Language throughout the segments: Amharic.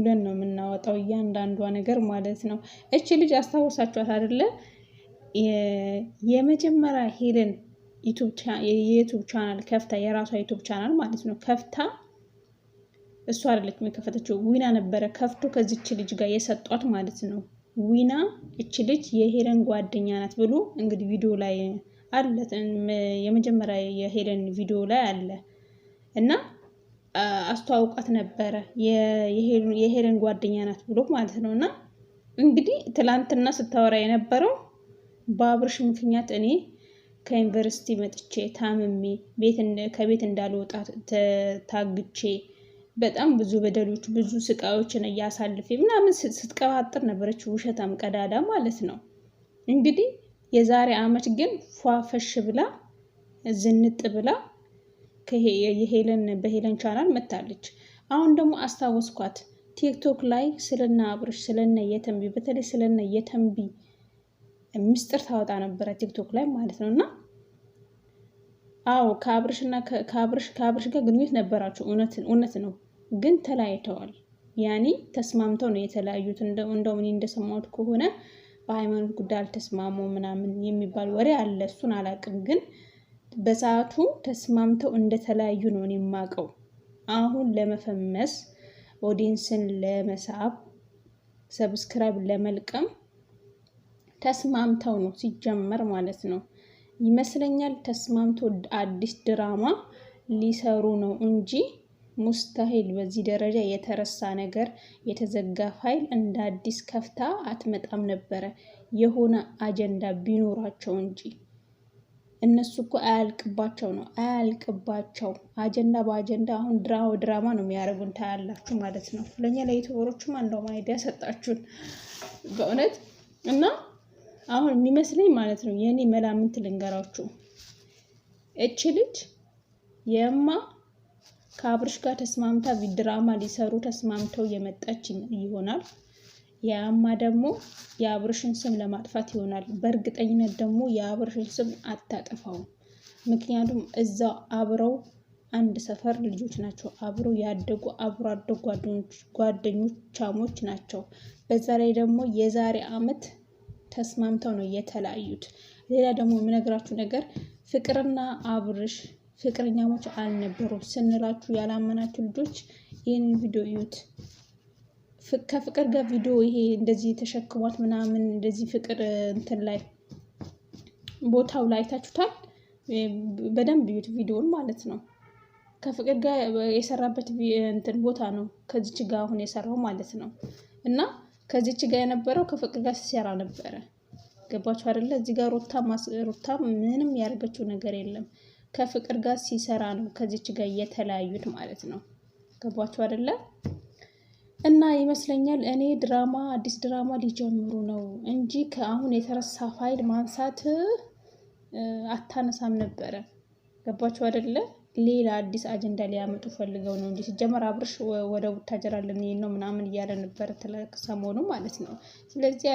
ብለን ነው የምናወጣው እያንዳንዷ ነገር ማለት ነው። እቺ ልጅ አስታውሳችኋት አይደለ? የመጀመሪያ ሄለን የዩቱብ ቻናል ከፍታ የራሷ ዩቱብ ቻናል ማለት ነው ከፍታ እሷ አይደለችም የከፈተችው፣ ዊና ነበረ ከፍቶ ከዚች ልጅ ጋር የሰጧት ማለት ነው። ዊና እቺ ልጅ የሄለን ጓደኛ ናት ብሎ እንግዲህ ቪዲዮ ላይ አለ፣ የመጀመሪያ የሄለን ቪዲዮ ላይ አለ እና አስተዋውቃት ነበረ የሄለን ጓደኛ ናት ብሎ ማለት ነው። እና እንግዲህ ትላንትና ስታወራ የነበረው በአብርሽ ምክንያት እኔ ከዩኒቨርሲቲ መጥቼ ታምሜ ከቤት እንዳልወጣ ታግቼ በጣም ብዙ በደሎች ብዙ ስቃዮችን እያሳልፌ ምናምን ስትቀባጥር ነበረች፣ ውሸታም ቀዳዳ ማለት ነው። እንግዲህ የዛሬ አመት ግን ፏፈሽ ብላ ዝንጥ ብላ በሄለን ቻናል መታለች። አሁን ደግሞ አስታወስኳት ቲክቶክ ላይ ስለና አብርሽ ስለነ የተንቢ በተለይ ስለነ የተንቢ ምስጢር ታወጣ ነበረ ቲክቶክ ላይ ማለት ነው። እና አዎ ከአብርሽ ጋር ግንኙነት ነበራቸው፣ እውነት ነው። ግን ተለያይተዋል። ያኔ ተስማምተው ነው የተለያዩት። እንደው እኔ እንደሰማሁት ከሆነ በሃይማኖት ጉዳይ አልተስማሙ ምናምን የሚባል ወሬ አለ። እሱን አላውቅም፣ ግን በሰዓቱ ተስማምተው እንደተለያዩ ነው እኔ የማውቀው። አሁን ለመፈመስ ኦዲየንስን ለመሳብ ሰብስክራይብ ለመልቀም ተስማምተው ነው ሲጀመር ማለት ነው ይመስለኛል። ተስማምተው አዲስ ድራማ ሊሰሩ ነው እንጂ ሙስታሂል በዚህ ደረጃ የተረሳ ነገር የተዘጋ ፋይል እንደ አዲስ ከፍታ አትመጣም ነበረ፣ የሆነ አጀንዳ ቢኖራቸው እንጂ። እነሱ እኮ አያልቅባቸው አጀንዳ በአጀንዳ አሁን ድራማ ነው የሚያደርጉን ታያላችሁ ማለት ነው። ለእኛ ለዩቱበሮችም አንዷ አይዲያ ሰጣችሁን በእውነት። እና አሁን የሚመስለኝ ማለት ነው የእኔ መላምንት ልንገራችሁ፣ እች ልጅ ከአብርሽ ጋር ተስማምታ ድራማ ሊሰሩ ተስማምተው የመጣች ይሆናል። ያማ ደግሞ የአብርሽን ስም ለማጥፋት ይሆናል። በእርግጠኝነት ደግሞ የአብርሽን ስም አታጠፋውም። ምክንያቱም እዛው አብረው አንድ ሰፈር ልጆች ናቸው፣ አብረው ያደጉ አብሮ አደጉ ጓደኞቻሞች ናቸው። በዛ ላይ ደግሞ የዛሬ አመት ተስማምተው ነው የተለያዩት። ሌላ ደግሞ የምነግራችሁ ነገር ፍቅርና አብርሽ ፍቅረኛሞች አልነበሩም ስንላችሁ ያላመናችሁ ልጆች ይህንን ቪዲዮ እዩት። ከፍቅር ጋር ቪዲዮ ይሄ እንደዚህ ተሸክሟት ምናምን እንደዚህ ፍቅር እንትን ላይ ቦታው ላይ አይታችሁታል። በደንብ እዩት ቪዲዮን ማለት ነው። ከፍቅር ጋር የሰራበት እንትን ቦታ ነው ከዚች ጋር አሁን የሰራው ማለት ነው። እና ከዚች ጋር የነበረው ከፍቅር ጋር ሲሰራ ነበረ። ገባችሁ አይደለ? እዚህ ጋር ሩታ ምንም ያደርገችው ነገር የለም። ከፍቅር ጋር ሲሰራ ነው ከዚች ጋር የተለያዩት ማለት ነው። ገባችሁ አይደለ? እና ይመስለኛል እኔ አዲስ ድራማ ሊጀምሩ ነው እንጂ ከአሁን የተረሳ ፋይል ማንሳት አታነሳም ነበረ። ገባችሁ አይደለ? ሌላ አዲስ አጀንዳ ሊያመጡ ፈልገው ነው እንጂ ሲጀመር አብርሽ ወደ ቡታጀራ ልንሄድ ነው ምናምን እያለ ነበረ ሰሞኑ ማለት ነው። ስለዚህ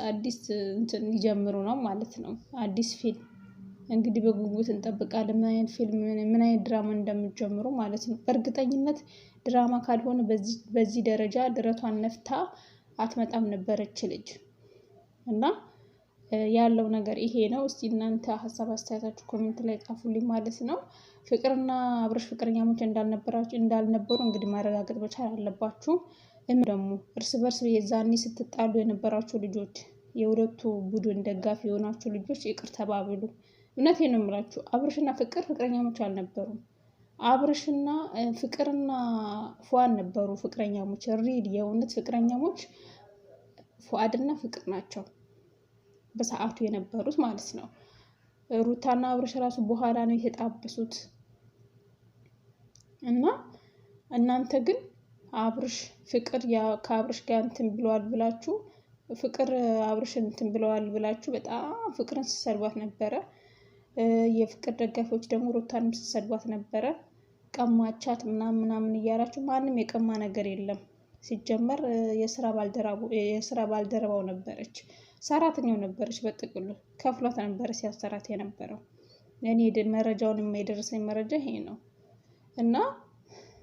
አዲስ እንትን ሊጀምሩ ነው ማለት ነው። አዲስ ፊልም እንግዲህ በጉጉት እንጠብቃለን። ምን አይነት ፊልም ምን አይነት ድራማ እንደምትጀምሩ ማለት ነው። በእርግጠኝነት ድራማ ካልሆነ በዚህ ደረጃ ድረቷን ነፍታ አትመጣም ነበረች ልጅ። እና ያለው ነገር ይሄ ነው። እስቲ እናንተ ሀሳብ አስተያየታችሁ ኮሜንት ላይ ጻፉልኝ ማለት ነው። ፍቅርና አብርሽ ፍቅረኛሞች እንዳልነበሩ እንግዲህ ማረጋገጥ መቻል አለባችሁ። ደግሞ እርስ በርስ የዛኔ ስትጣሉ የነበራችሁ ልጆች፣ የሁለቱ ቡድን ደጋፊ የሆናችሁ ልጆች ይቅር ተባብሉ። እውነቴን ነው የምላችሁ። አብርሽና ፍቅረኛሞች አልነበሩም። አብርሽና ፍቅርና ፉአድ ነበሩ ፍቅረኛሞች፣ ሪል የእውነት ፍቅረኛሞች ፉአድና ፍቅር ናቸው በሰዓቱ የነበሩት ማለት ነው። ሩታና አብርሽ ራሱ በኋላ ነው የተጣበሱት። እና እናንተ ግን ፍቅር ከአብርሽ ጋር እንትን ብለዋል ብላችሁ ፍቅር አብርሽን እንትን ብለዋል ብላችሁ በጣም ፍቅርን ስትሰድቧት ነበረ። የፍቅር ደጋፊዎች ደግሞ ሩታንም ስትሰድቧት ነበረ። ቀማቻት ምናምን እያላችሁ ማንም የቀማ ነገር የለም። ሲጀመር የስራ ባልደረባው ነበረች፣ ሰራተኛው ነበረች። በጥቅሉ ከፍሏት ነበረ ሲያሰራት የነበረው። እኔ መረጃውን የደረሰኝ መረጃ ይሄ ነው። እና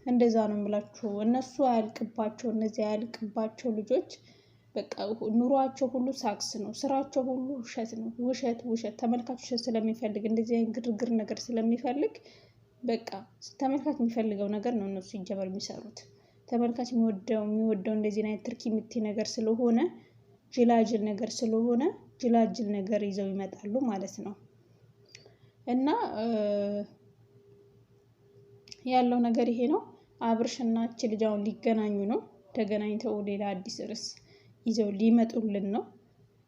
እንደዛ ነው የምላችሁ። እነሱ አያልቅባቸው፣ እነዚህ አያልቅባቸው ልጆች በቃ ኑሯቸው ሁሉ ሳክስ ነው፣ ስራቸው ሁሉ ውሸት ነው። ውሸት ውሸት። ተመልካች ውሸት ስለሚፈልግ እንደዚህ አይነት ግርግር ነገር ስለሚፈልግ በቃ ተመልካች የሚፈልገው ነገር ነው እነሱ ይጀበር የሚሰሩት። ተመልካች የሚወደው እንደዚህ አይነት ትርኪ ምቲ ነገር ስለሆነ ጅላጅል ነገር ስለሆነ ጅላጅል ነገር ይዘው ይመጣሉ ማለት ነው። እና ያለው ነገር ይሄ ነው። አብርሽና እቺ ልጅ አሁን ሊገናኙ ነው። ተገናኝተው ሌላ አዲስ ርዕስ ይዘው ሊመጡልን ነው።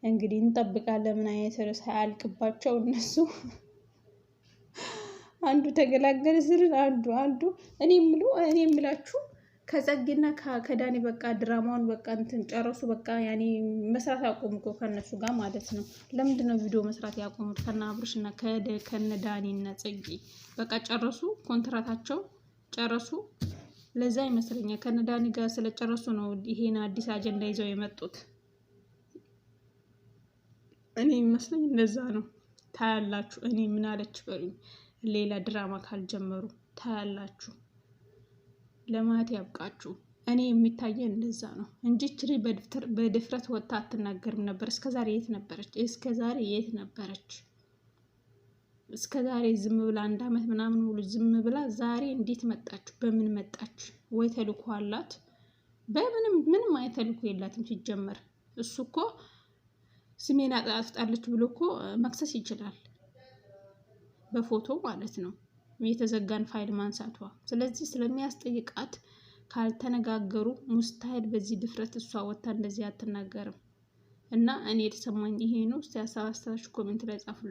እንግዲህ እንጠብቃለን ምን አይነት ርዕስ አያልቅባቸው እነሱ አንዱ ተገላገለ ስልን አንዱ እኔ የምላችሁ ከጸጌና ከዳኒ በቃ ድራማውን በቃ እንትን ጨረሱ። በቃ ያኔ መስራት ያቆሙ እኮ ከነሱ ጋር ማለት ነው። ለምንድን ነው ቪዲዮ መስራት ያቆሙት? ከነ አብርሽና ከነ ዳኒና ጸጌ በቃ ጨረሱ፣ ኮንትራታቸው ጨረሱ። ለዛ ይመስለኛል ከነ ዳኒ ጋር ስለጨረሱ ነው ይሄን አዲስ አጀንዳ ይዘው የመጡት። እኔ ይመስለኝ እንደዛ ነው። ታያላችሁ። እኔ ምን አለች በሉኝ። ሌላ ድራማ ካልጀመሩ ታያላችሁ። ለማለት ያብቃችሁ። እኔ የሚታየን እንደዛ ነው እንጂ ችሪ በድፍረት ወጣ አትናገርም ነበር። እስከዛሬ የት ነበረች? እስከዛሬ ዝም ብላ 1 አመት ምናምን ሙሉ ዝም ብላ ዛሬ እንዴት መጣች? በምን መጣች? ወይ ተልኮ አላት? ምንም አይነት ተልኮ የላትም ሲጀመር። እሱ እኮ ስሜን አጣፍጣለች ብሎ እኮ መክሰስ ይችላል፣ በፎቶ ማለት ነው፣ የተዘጋን ፋይል ማንሳቷ። ስለዚህ ስለሚያስጠይቃት ካልተነጋገሩ ሙስታይል በዚህ ድፍረት እሷ ወጣ እንደዚህ አትናገርም። እና እኔ የተሰማኝ ይሄ ነው። እስቲ ሀሳብ አስተያየታችሁ ኮሜንት ላይ ጻፉልኝ።